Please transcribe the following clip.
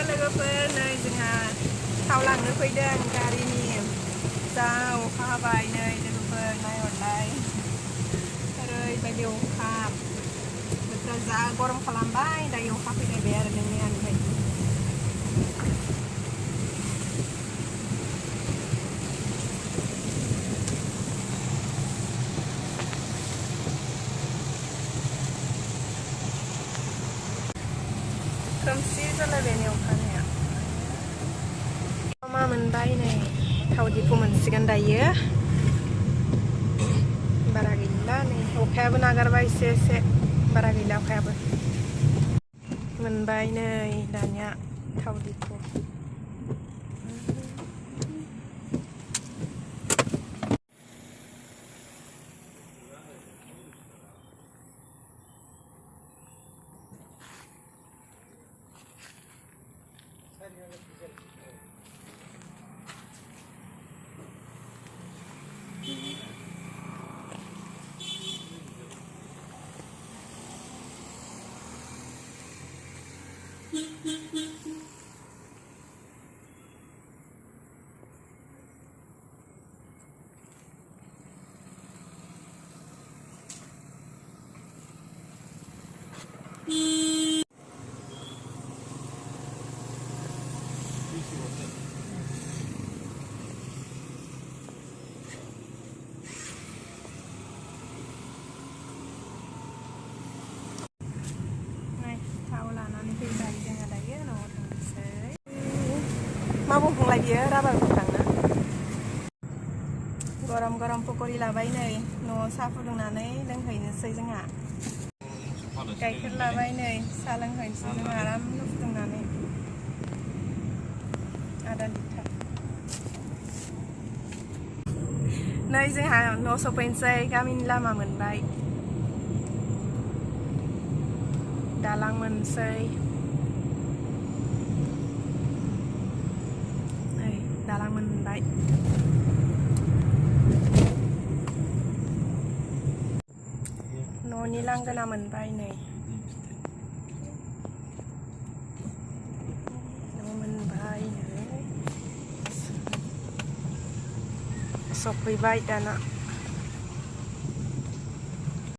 लोगोफोर नै जोंहा थाव लांनो फैदों गारिनि thao अखा हाबाय नै लोगोफोर नायहरलाय ओरैबायदि अखा बोथोरा जा गरम खालामबाय दायो अखा फैलायबाय आरो नोंनियानिफ्राय खोमसि जालायबाय नै अखानिया मा मोनबाय नै थाव दिफु मोनसिगोन दायो बारा गैला नै अखायाबो नागारबाय एसे बारा गैला अखायाबो मोनबाय नै दानिया थाव दिफु मा बुंफुंलाय बियो राबार बुंफ्लाङो गरम पकरि लाबाय नै न'आव साहा फुदुंनानै लोंहैनोसै जोंहा गाइखेर लाबाय नै साहा लोंहैनोसै जोंहा आरामनो फुदुंनानै आधा लिटार नै जोंहा न' सफैनोसै गामिनि लामा मोनबाय दालां मोनसै दालां मोनबाय न'नि लांगोना मोनबाय नै न' मोनबाय नै सफैबाय दाना